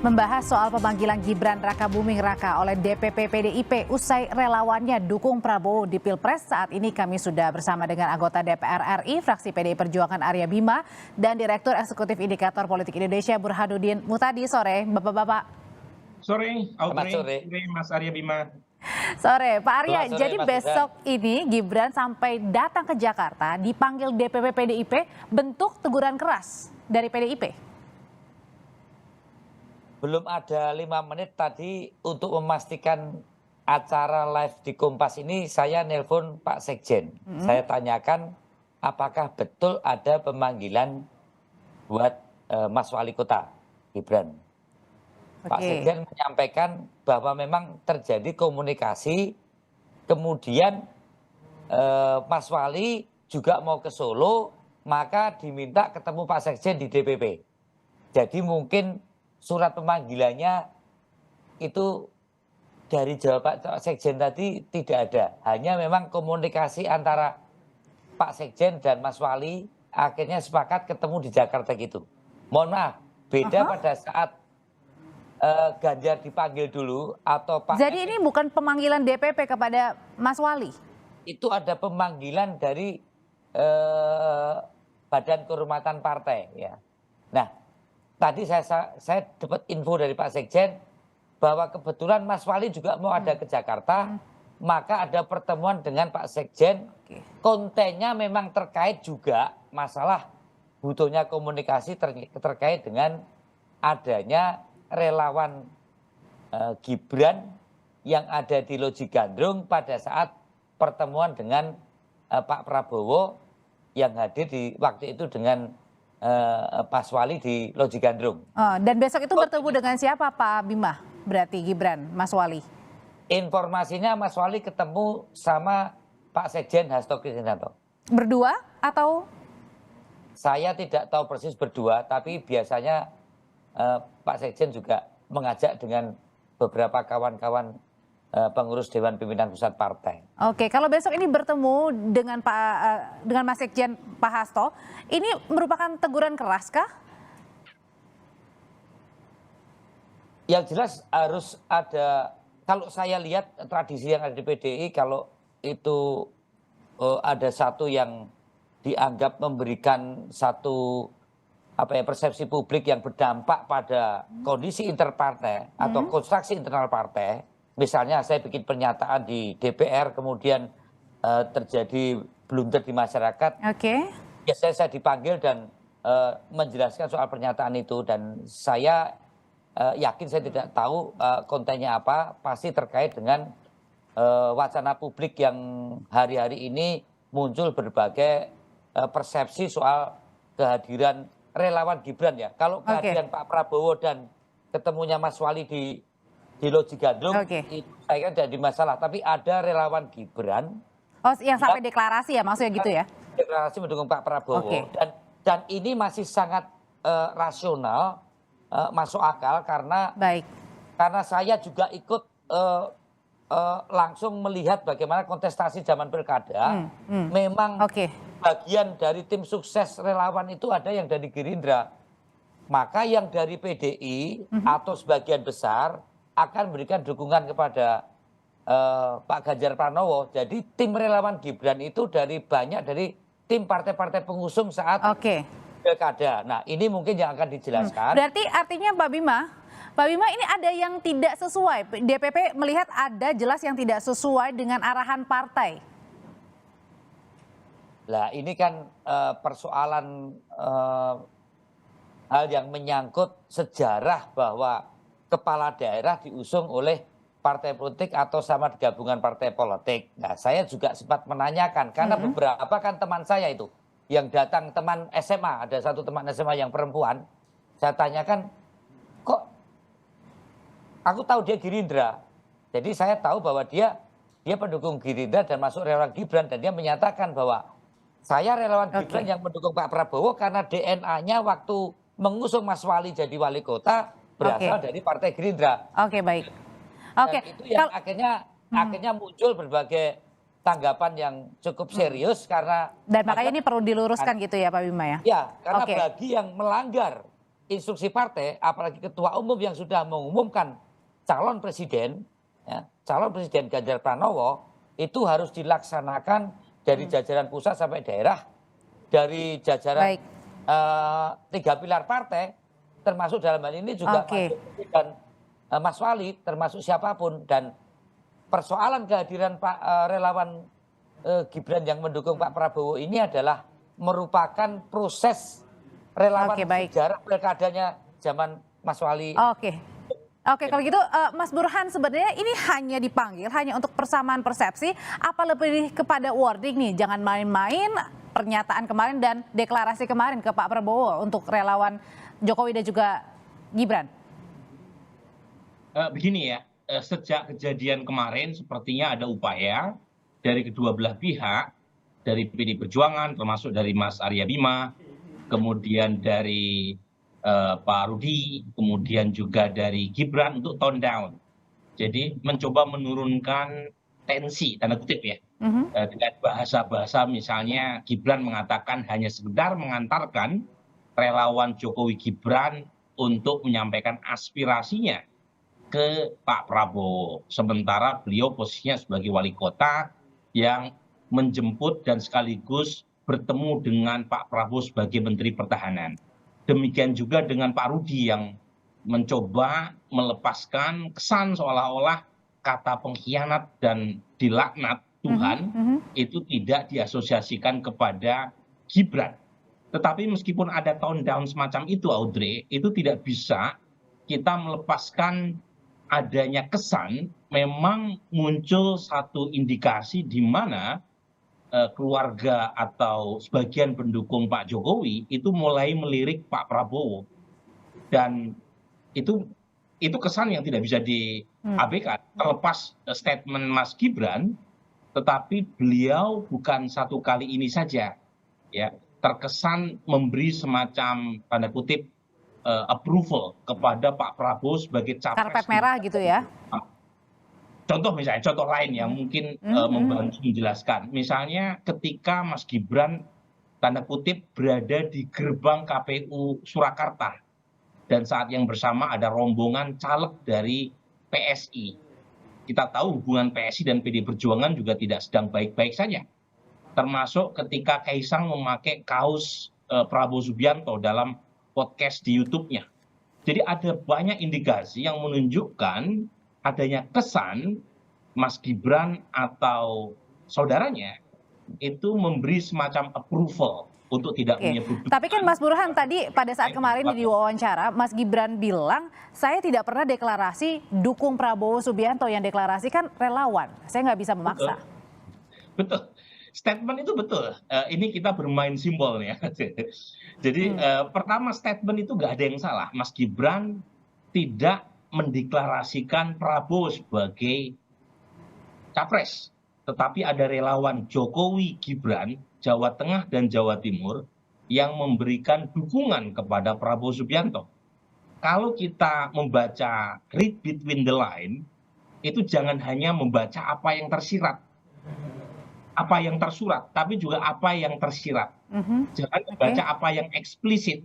Membahas soal pemanggilan Gibran Rakabuming Raka oleh DPP PDIP usai relawannya dukung Prabowo di Pilpres. Saat ini kami sudah bersama dengan anggota DPR RI, fraksi PDI Perjuangan Arya Bima, dan Direktur Eksekutif Indikator Politik Indonesia Burhanuddin Muhtadi. Sore, Bapak-Bapak. Sore, Audrey, Mas Arya Bima. Sore, Pak Arya. Sore, Jadi Mas besok ini Gibran sampai datang ke Jakarta dipanggil DPP PDIP, bentuk teguran keras dari PDIP. Belum ada 5 menit tadi untuk memastikan acara live di Kompas ini saya nelpon Pak Sekjen. Saya tanyakan apakah betul ada pemanggilan buat Mas Wali Kota Gibran. Pak Sekjen menyampaikan bahwa memang terjadi komunikasi, kemudian Mas Wali juga mau ke Solo, maka diminta ketemu Pak Sekjen di DPP. Jadi mungkin surat pemanggilannya itu dari jawaban Pak Sekjen tadi tidak ada. Hanya memang komunikasi antara Pak Sekjen dan Mas Wali akhirnya sepakat ketemu di Jakarta gitu. Mohon maaf, beda pada saat Ganjar dipanggil dulu atau Pak. Jadi ini bukan pemanggilan DPP kepada Mas Wali? Itu ada pemanggilan dari Badan Kehormatan Partai ya. Nah, tadi saya dapat info dari Pak Sekjen bahwa kebetulan Mas Wali juga mau ada ke Jakarta, maka ada pertemuan dengan Pak Sekjen. Kontennya memang terkait juga masalah butuhnya komunikasi terkait dengan adanya relawan Gibran yang ada di Loji Gandrung pada saat pertemuan dengan Pak Prabowo yang hadir di waktu itu dengan Pak Wali di Loji Gandrung. Dan besok itu bertemu dengan siapa Pak Bima? Berarti Gibran, Mas Wali? Informasinya Mas Wali ketemu sama Pak Sekjen Hasto Kristianto. Berdua atau? Saya tidak tahu persis berdua, tapi biasanya Pak Sekjen juga mengajak dengan beberapa kawan-kawan pengurus Dewan Pimpinan Pusat Partai. Oke, kalau besok ini bertemu dengan dengan Mas Sekjen Pak Hasto, ini merupakan teguran keras kah? Yang jelas harus ada, kalau saya lihat tradisi yang ada di PDI, kalau itu ada satu yang dianggap memberikan satu persepsi publik yang berdampak pada kondisi interpartai atau konstruksi internal partai. Misalnya saya bikin pernyataan di DPR kemudian terjadi blunder di masyarakat. Biasanya saya dipanggil dan menjelaskan soal pernyataan itu, dan saya yakin saya tidak tahu kontennya apa, pasti terkait dengan wacana publik yang hari-hari ini muncul berbagai persepsi soal kehadiran relawan Gibran ya. Kalau kehadiran Pak Prabowo dan ketemunya Mas Wali di Loji Gandrung, itu saya kira tidak di masalah. Tapi ada relawan Gibran. Oh, yang sampai deklarasi ya, maksudnya gitu ya? Deklarasi mendukung Pak Prabowo. Dan ini masih sangat rasional, masuk akal karena saya juga ikut langsung melihat bagaimana kontestasi zaman pilkada. Memang bagian dari tim sukses relawan itu ada yang dari Gerindra. Maka yang dari PDI atau sebagian besar akan memberikan dukungan kepada Pak Ganjar Pranowo. Jadi tim relawan Gibran itu banyak dari tim partai-partai pengusung saat pilkada. Nah, ini mungkin yang akan dijelaskan. Berarti artinya Pak Bima ini ada yang tidak sesuai. DPP melihat ada jelas yang tidak sesuai dengan arahan partai. Nah, ini kan persoalan hal yang menyangkut sejarah bahwa kepala daerah diusung oleh partai politik atau sama gabungan partai politik. Nah, saya juga sempat menanyakan karena beberapa kan teman saya itu yang datang, teman SMA, ada satu teman SMA yang perempuan, saya tanyakan, kok aku tahu dia Gerindra. Jadi saya tahu bahwa dia pendukung Gerindra dan masuk relawan Gibran, dan dia menyatakan bahwa saya relawan Gibran yang mendukung Pak Prabowo karena DNA-nya waktu mengusung Mas Wali jadi wali kota berasal dari Partai Gerindra. Dan itu yang akhirnya muncul berbagai tanggapan yang cukup serius karena. Dan makanya ini perlu diluruskan gitu ya Pak Bima ya? Ya, karena bagi yang melanggar instruksi partai, apalagi ketua umum yang sudah mengumumkan calon presiden, ya, calon presiden Ganjar Pranowo itu harus dilaksanakan dari jajaran pusat sampai daerah, dari jajaran Baik. 3 pilar partai, termasuk dalam hal ini juga Pak Jokowi dan Mas Wali, termasuk siapapun. Dan persoalan kehadiran Pak relawan Gibran yang mendukung Pak Prabowo ini adalah merupakan proses relawan sejarah pilkadanya zaman Mas Wali. Oke, kalau gitu Mas Burhan, sebenarnya ini hanya dipanggil hanya untuk persamaan persepsi, apa lebih kepada wording nih, jangan main-main pernyataan kemarin dan deklarasi kemarin ke Pak Prabowo untuk relawan Jokowi dan juga Gibran? Begini ya, sejak kejadian kemarin sepertinya ada upaya dari kedua belah pihak, dari PD Perjuangan termasuk dari Mas Arya Bima, kemudian dari Pak Rudi, kemudian juga dari Gibran untuk tone down. Jadi mencoba menurunkan tensi, tanda kutip ya. Dengan bahasa-bahasa misalnya Gibran mengatakan hanya sekedar mengantarkan relawan Jokowi Gibran untuk menyampaikan aspirasinya ke Pak Prabowo. Sementara beliau posisinya sebagai wali kota yang menjemput dan sekaligus bertemu dengan Pak Prabowo sebagai Menteri Pertahanan. Demikian juga dengan Pak Rudi yang mencoba melepaskan kesan seolah-olah kata pengkhianat dan dilaknat Tuhan itu tidak diasosiasikan kepada Gibran. Tetapi meskipun ada tone down semacam itu, Audrey, itu tidak bisa kita melepaskan adanya kesan memang muncul satu indikasi di mana keluarga atau sebagian pendukung Pak Jokowi itu mulai melirik Pak Prabowo. Dan itu kesan yang tidak bisa diabaikan. Terlepas statement Mas Gibran, tetapi beliau bukan satu kali ini saja ya terkesan memberi semacam tanda kutip approval kepada Pak Prabowo sebagai capres. Karpet merah gitu ya? Contoh misalnya, contoh lain yang mungkin membantu menjelaskan. Misalnya ketika Mas Gibran tanda kutip berada di gerbang KPU Surakarta dan saat yang bersama ada rombongan caleg dari PSI. Kita tahu hubungan PSI dan PD Perjuangan juga tidak sedang baik-baik saja. Termasuk ketika Kaisang memakai kaos Prabowo Subianto dalam podcast di YouTube-nya. Jadi ada banyak indikasi yang menunjukkan adanya kesan Mas Gibran atau saudaranya itu memberi semacam approval untuk tidak menyebut. Tapi kan Mas Burhan tadi pada saat kemarin di wawancara, Mas Gibran bilang saya tidak pernah deklarasi dukung Prabowo Subianto, yang deklarasi kan relawan. Saya nggak bisa memaksa. Betul. Statement itu betul. Ini kita bermain simbol ya. Jadi pertama statement itu nggak ada yang salah. Mas Gibran tidak mendeklarasikan Prabowo sebagai capres, tetapi ada relawan Jokowi Gibran Jawa Tengah dan Jawa Timur yang memberikan dukungan kepada Prabowo Subianto. Kalau kita membaca read between the line, itu jangan hanya membaca apa yang tersirat, apa yang tersurat, tapi juga apa yang tersirat. Jangan membaca apa yang eksplisit,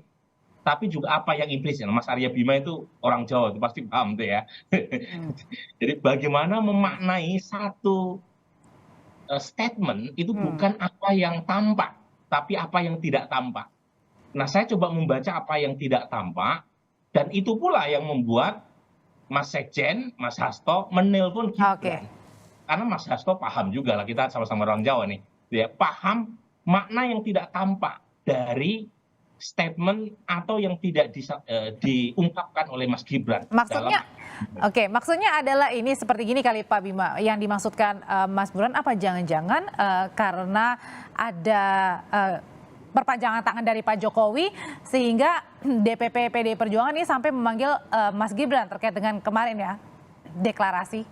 tapi juga apa yang implisit. Mas Arya Bima itu orang Jawa, itu pasti paham tuh ya. Jadi bagaimana memaknai satu statement itu bukan apa yang tampak, tapi apa yang tidak tampak. Nah, saya coba membaca apa yang tidak tampak, dan itu pula yang membuat Mas Sekjen, Mas Hasto menelpon Gibran. Karena Mas Hasto paham juga lah, kita sama-sama orang Jawa nih, dia paham makna yang tidak tampak dari statement atau yang tidak diungkapkan oleh Mas Gibran. Maksudnya, maksudnya adalah ini seperti gini kali Pak Bima, yang dimaksudkan Mas Burhan apa jangan-jangan karena ada perpanjangan tangan dari Pak Jokowi sehingga DPP PD Perjuangan ini sampai memanggil Mas Gibran terkait dengan kemarin ya deklarasi.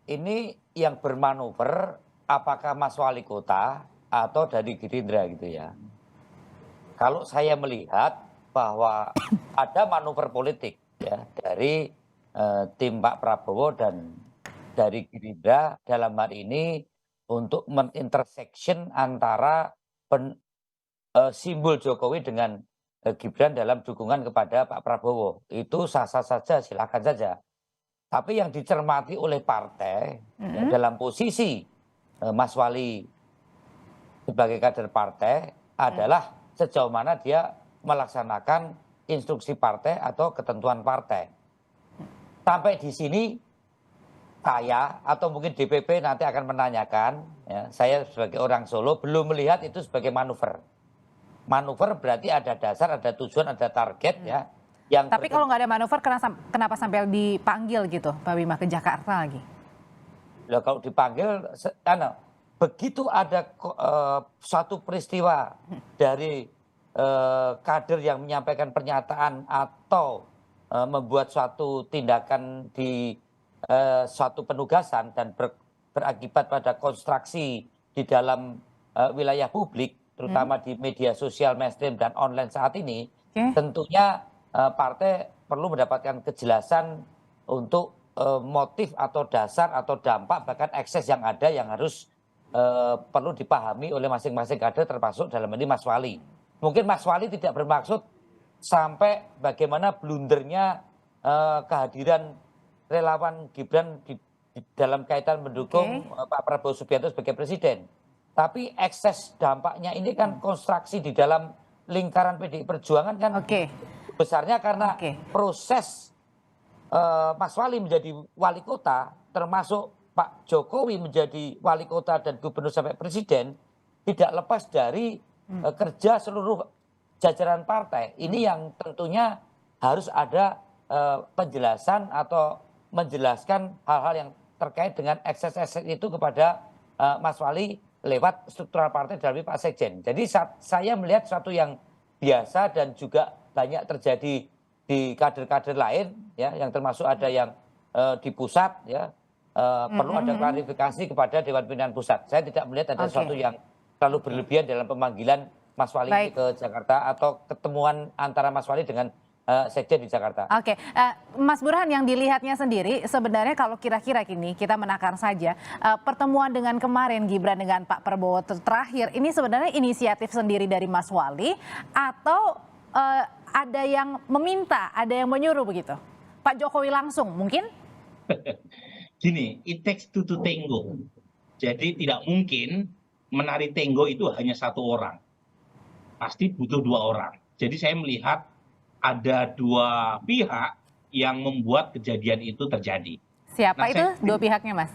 Ini yang bermanuver apakah Mas Wali Kota atau dari Gerindra gitu ya. Kalau saya melihat bahwa ada manuver politik ya dari tim Pak Prabowo dan dari Gerindra dalam hal ini untuk mengintersection antara simbol Jokowi dengan Gibran dalam dukungan kepada Pak Prabowo. Itu sah-sah saja, silakan saja. Tapi yang dicermati oleh partai ya, dalam posisi Mas Wali sebagai kader partai adalah sejauh mana dia melaksanakan instruksi partai atau ketentuan partai. Sampai di sini saya atau mungkin DPP nanti akan menanyakan, ya, saya sebagai orang Solo belum melihat itu sebagai manuver. Manuver berarti ada dasar, ada tujuan, ada target, ya. Tapi kalau nggak ada manuver, kenapa sampai dipanggil gitu, Pak Bima, ke Jakarta lagi? Loh, kalau dipanggil, begitu ada suatu peristiwa dari kader yang menyampaikan pernyataan atau membuat suatu tindakan di suatu penugasan dan berakibat pada konstruksi di dalam wilayah publik, terutama di media sosial, mainstream dan online saat ini, tentunya partai perlu mendapatkan kejelasan untuk motif atau dasar atau dampak bahkan ekses yang ada yang harus perlu dipahami oleh masing-masing kader termasuk dalam ini Mas Wali. Mungkin Mas Wali tidak bermaksud sampai bagaimana blundernya kehadiran relawan Gibran di dalam kaitan mendukung Pak Prabowo Subianto sebagai presiden. Tapi ekses dampaknya ini kan konstruksi di dalam lingkaran PDI Perjuangan kan besarnya karena proses Mas Wali menjadi wali kota, termasuk Pak Jokowi menjadi wali kota dan gubernur sampai presiden, tidak lepas dari kerja seluruh jajaran partai. Ini yang tentunya harus ada penjelasan atau menjelaskan hal-hal yang terkait dengan ekses-ekses itu kepada Mas Wali lewat struktural partai dari Pak Sekjen. Jadi saya melihat sesuatu yang biasa dan juga banyak terjadi di kader-kader lain, ya, yang termasuk ada yang di pusat, ya, perlu ada klarifikasi kepada Dewan Pimpinan Pusat. Saya tidak melihat ada sesuatu yang terlalu berlebihan dalam pemanggilan Mas Wali ke Jakarta atau ketemuan antara Mas Wali dengan Sekjen di Jakarta. Mas Burhan, yang dilihatnya sendiri sebenarnya kalau kira-kira gini kita menakar saja pertemuan dengan kemarin Gibran dengan Pak Prabowo terakhir ini sebenarnya inisiatif sendiri dari Mas Wali atau ada yang meminta, ada yang menyuruh begitu? Pak Jokowi langsung mungkin? Gini, it takes two to tango. Jadi tidak mungkin menari tango itu hanya satu orang. Pasti butuh dua orang. Jadi saya melihat ada dua pihak yang membuat kejadian itu terjadi. Siapa itu dua pihaknya, Mas?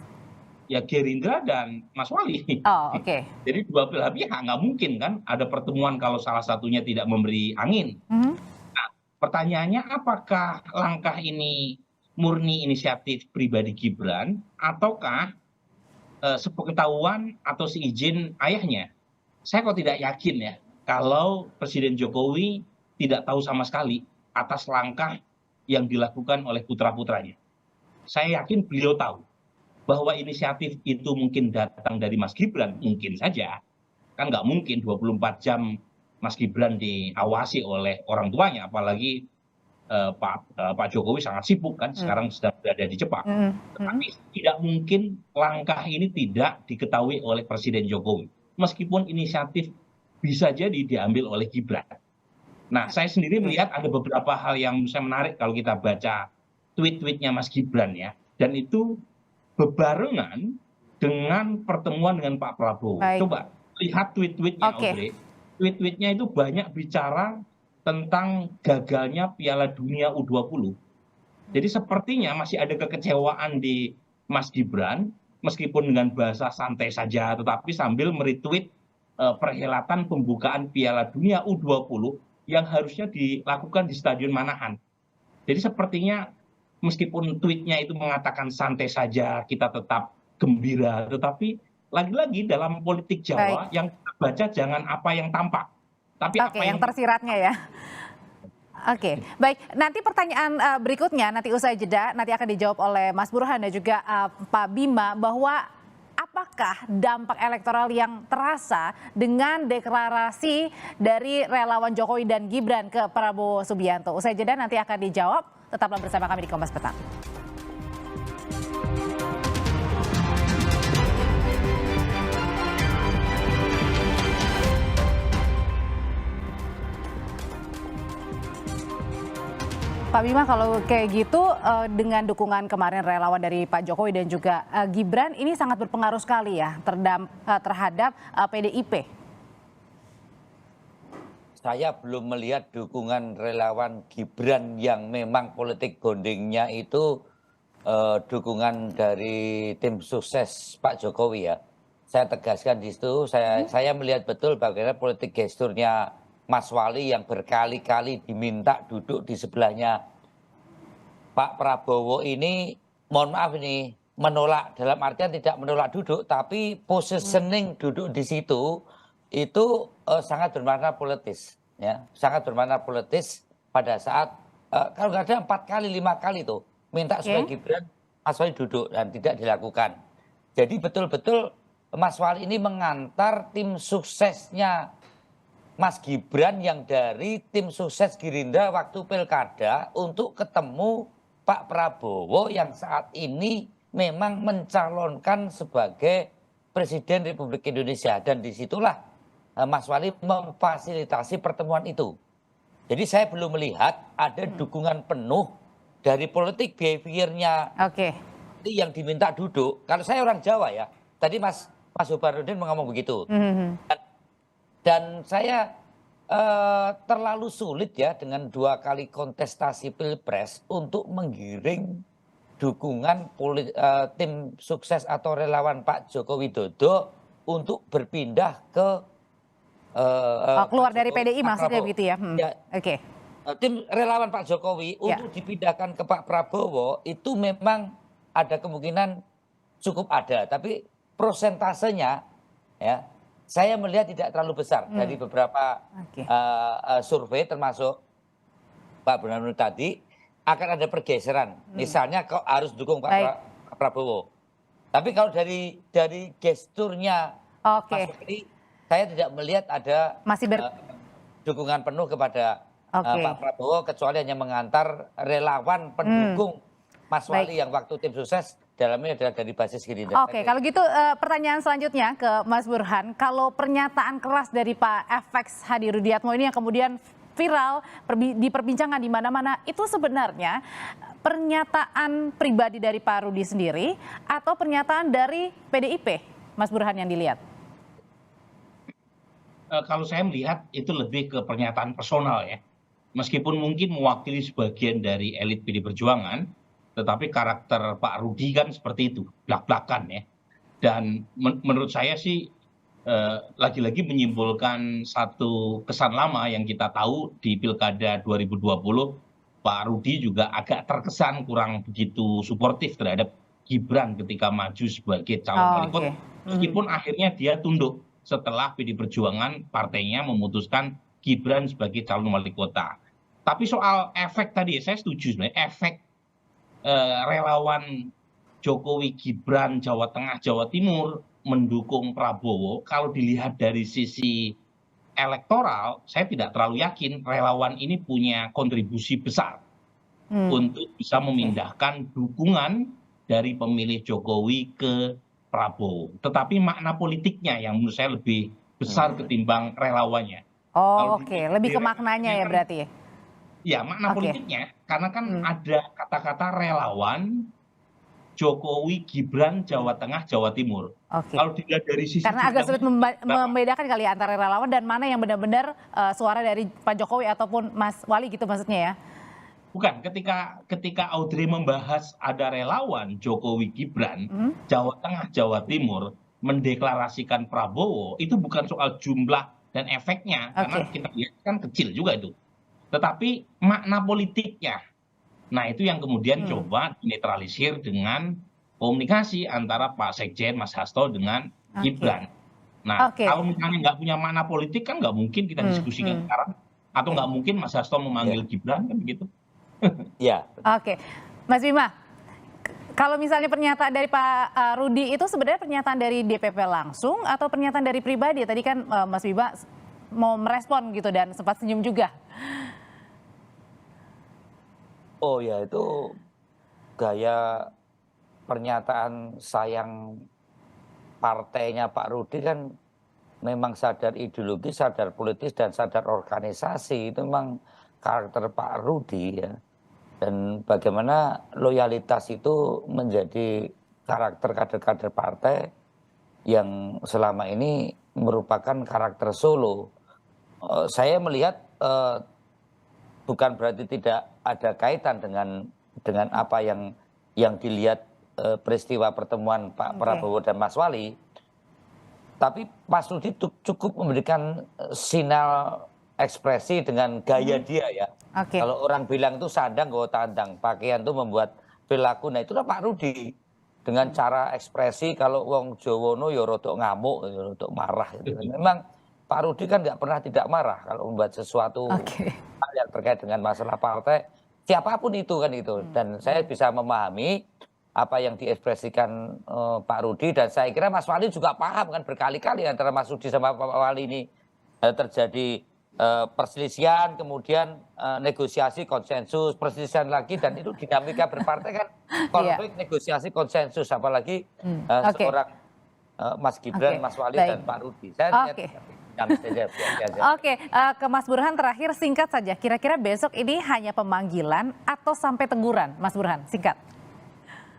Ya Gerindra dan Mas Wali. Oh, oke. Jadi dua belah pihak, nggak mungkin kan ada pertemuan kalau salah satunya tidak memberi angin. Nah, pertanyaannya apakah langkah ini murni inisiatif pribadi Gibran ataukah sepengetahuan atau seizin ayahnya? Saya kok tidak yakin ya kalau Presiden Jokowi tidak tahu sama sekali atas langkah yang dilakukan oleh putra-putranya. Saya yakin beliau tahu bahwa inisiatif itu mungkin datang dari Mas Gibran, mungkin saja. Kan nggak mungkin 24 jam Mas Gibran diawasi oleh orang tuanya, apalagi Pak Jokowi sangat sibuk kan, sekarang sedang berada di Jepang. Tetapi tidak mungkin langkah ini tidak diketahui oleh Presiden Jokowi. Meskipun inisiatif bisa jadi diambil oleh Gibran. Nah, saya sendiri melihat ada beberapa hal yang saya menarik kalau kita baca tweet-tweetnya Mas Gibran ya. Dan itu bebarengan dengan pertemuan dengan Pak Prabowo. Coba lihat tweet-tweetnya, Audrey. Tweet-tweetnya itu banyak bicara tentang gagalnya Piala Dunia U20. Jadi sepertinya masih ada kekecewaan di Mas Gibran, meskipun dengan bahasa santai saja, tetapi sambil meretweet perhelatan pembukaan Piala Dunia U20 yang harusnya dilakukan di Stadion Manahan. Jadi sepertinya meskipun tweetnya itu mengatakan santai saja, kita tetap gembira, tetapi lagi-lagi dalam politik Jawa yang kita baca jangan apa yang tampak, tapi apa yang tersiratnya ya. Baik. Nanti pertanyaan berikutnya, nanti usai jeda, nanti akan dijawab oleh Mas Burhan dan juga Pak Bima, bahwa apakah dampak elektoral yang terasa dengan deklarasi dari relawan Jokowi dan Gibran ke Prabowo Subianto? Usai jeda nanti akan dijawab. Tetaplah bersama kami di Kompas Petang. Pak Bima, kalau kayak gitu dengan dukungan kemarin relawan dari Pak Jokowi dan juga Gibran ini sangat berpengaruh sekali ya terhadap PDIP. Saya belum melihat dukungan relawan Gibran yang memang politik bondingnya itu dukungan dari tim sukses Pak Jokowi ya. Saya tegaskan di situ, saya melihat betul bagaimana politik gesturnya Mas Wali yang berkali-kali diminta duduk di sebelahnya Pak Prabowo ini, mohon maaf ini, menolak dalam artian tidak menolak duduk, tapi positioning duduk di situ itu sangat bermakna politis, ya, sangat bermakna politis pada saat kalau nggak ada 4 kali 5 kali tuh minta supaya Oke. Gibran Mas Wali duduk dan tidak dilakukan. Jadi betul-betul Mas Wali ini mengantar tim suksesnya Mas Gibran yang dari tim sukses Gerindra waktu pilkada untuk ketemu Pak Prabowo yang saat ini memang mencalonkan sebagai Presiden Republik Indonesia. Dan disitulah Mas Wali memfasilitasi pertemuan itu. Jadi saya belum melihat ada dukungan penuh dari politik behaviornya Oke. yang diminta duduk. Kalau saya orang Jawa ya, tadi Mas Hubarudin ngomong begitu. Dan saya terlalu sulit ya dengan 2 kali kontestasi pilpres untuk menggiring dukungan tim sukses atau relawan Pak Joko Widodo untuk berpindah ke Keluar Pak dari Jokowi, PDI Pak maksudnya Prabowo. begitu ya? Ya, Oke. tim relawan Pak Jokowi Ya. untuk dipindahkan ke Pak Prabowo itu memang ada kemungkinan cukup ada, tapi prosentasenya ya saya melihat tidak terlalu besar dari beberapa Oke. survei termasuk Pak Burhanuddin tadi akan ada pergeseran. Misalnya kok harus dukung Pak Baik. Prabowo. Tapi kalau dari gesturnya Mas Oke. Wali, saya tidak melihat ada Masih dukungan penuh kepada Oke. Pak Prabowo kecuali hanya mengantar relawan pendukung Mas Baik. Wali yang waktu tim sukses dalamnya adalah dari basis Gerindra. Oke, kalau gitu pertanyaan selanjutnya ke Mas Burhan, kalau pernyataan keras dari Pak FX Hadi Rudiatmo ini yang kemudian viral diperbincangkan di mana-mana, itu sebenarnya pernyataan pribadi dari Pak Rudi sendiri atau pernyataan dari PDIP, Mas Burhan yang dilihat? Kalau saya melihat itu lebih ke pernyataan personal ya. Meskipun mungkin mewakili sebagian dari elit PD Perjuangan, tetapi karakter Pak Rudi kan seperti itu, blak-blakan ya. Dan menurut saya sih lagi-lagi menyimpulkan satu kesan lama yang kita tahu di Pilkada 2020, Pak Rudi juga agak terkesan kurang begitu suportif terhadap Gibran ketika maju sebagai calon wali kota. Meskipun akhirnya dia tunduk setelah PD Perjuangan partainya memutuskan Gibran sebagai calon wali kota. Tapi soal efek tadi, saya setuju sebenarnya efek relawan Jokowi Gibran Jawa Tengah Jawa Timur mendukung Prabowo, kalau dilihat dari sisi elektoral, saya tidak terlalu yakin relawan ini punya kontribusi besar untuk bisa memindahkan dukungan dari pemilih Jokowi ke Prabowo. Tetapi makna politiknya yang menurut saya lebih besar ketimbang relawannya. Oh, oke, lebih ke maknanya ya berarti ya? Ya, makna politiknya, karena kan ada kata-kata relawan Jokowi Gibran Jawa Tengah Jawa Timur. Oke. Kalau dilihat dari sisi Karena agak sulit membedakan kali ya antara relawan dan mana yang benar-benar suara dari Pak Jokowi ataupun Mas Wali gitu maksudnya ya? Bukan, ketika Audrey membahas ada relawan Jokowi Gibran Jawa Tengah Jawa Timur mendeklarasikan Prabowo, itu bukan soal jumlah dan efeknya, karena kita lihat kan kecil juga itu. Tetapi makna politiknya. Nah, itu yang kemudian coba dinetralisir dengan komunikasi antara Pak Sekjen Mas Hasto dengan Gibran. Nah, kalau misalnya nggak punya makna politik kan nggak mungkin kita diskusikan sekarang. Atau nggak mungkin Mas Hasto memanggil Gibran kan begitu. Ya. Oke, Mas Bima, kalau misalnya pernyataan dari Pak Rudi itu sebenarnya pernyataan dari DPP langsung atau pernyataan dari pribadi? Tadi kan Mas Bima mau merespon gitu dan sempat senyum juga. Oh ya, itu gaya pernyataan sayang partainya Pak Rudi kan memang sadar ideologi, sadar politis, dan sadar organisasi. Itu memang karakter Pak Rudi ya. dan bagaimana loyalitas itu menjadi karakter kader-kader partai yang selama ini merupakan karakter solo. Saya melihat bukan berarti tidak ada kaitan dengan apa yang dilihat peristiwa pertemuan Pak Prabowo dan Mas Wali, tapi Mas Rudi cukup memberikan sinyal ekspresi dengan gaya dia ya. Kalau orang bilang itu sandang gue tandang, pakaian itu membuat perilaku. Nah itulah Pak Rudi dengan cara ekspresi. Kalau wong Jowono ya rodok ngamuk, ya rodok marah gitu. Memang Pak Rudi kan nggak pernah tidak marah kalau membuat sesuatu hal yang terkait dengan masalah partai, siapapun itu kan itu. Dan saya bisa memahami apa yang diekspresikan Pak Rudi, dan saya kira Mas Wali juga paham kan, berkali-kali antara Mas Rudi sama Pak Wali ini terjadi perselisihan, kemudian negosiasi, konsensus, perselisihan lagi, dan itu dinamika berpartai kan konflik, negosiasi, konsensus, apalagi seorang Mas Gibran, Mas Wali, dan Pak Rudi. Saya ke Mas Burhan terakhir, singkat saja, kira-kira besok ini hanya pemanggilan atau sampai teguran, Mas Burhan, singkat.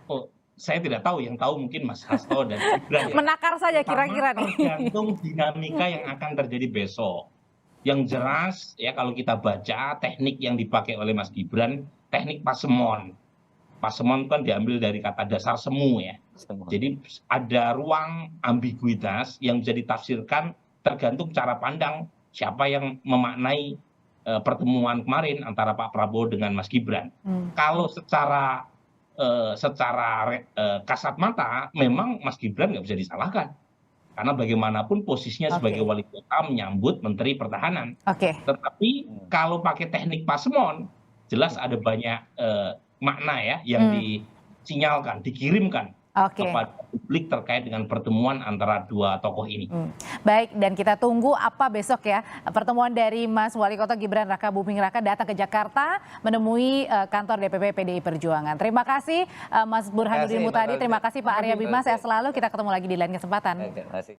Oh, saya tidak tahu, yang tahu mungkin Mas Hasto dan Gibran. Menakar saja kira-kira nih. Tergantung dinamika yang akan terjadi besok. Yang jelas ya, kalau kita baca teknik yang dipakai oleh Mas Gibran, teknik pasemon. Pasemon kan diambil dari kata dasar semu ya. Jadi ada ruang ambiguitas yang bisa ditafsirkan tergantung cara pandang siapa yang memaknai pertemuan kemarin antara Pak Prabowo dengan Mas Gibran. Kalau secara kasat mata memang Mas Gibran nggak bisa disalahkan, karena bagaimanapun posisinya sebagai wali kota menyambut Menteri Pertahanan. Tetapi kalau pakai teknik pasemon, jelas ada banyak makna ya yang disinyalkan, dikirimkan kepada publik terkait dengan pertemuan antara dua tokoh ini. Baik, dan kita tunggu apa besok ya pertemuan dari Mas Wali Kota Gibran Raka Buming Raka datang ke Jakarta menemui kantor DPP PDI Perjuangan. Terima kasih Mas Burhanuddin Muhtadi, terima kasih Pak Arya Bima, saya selalu, kita ketemu lagi di lain kesempatan.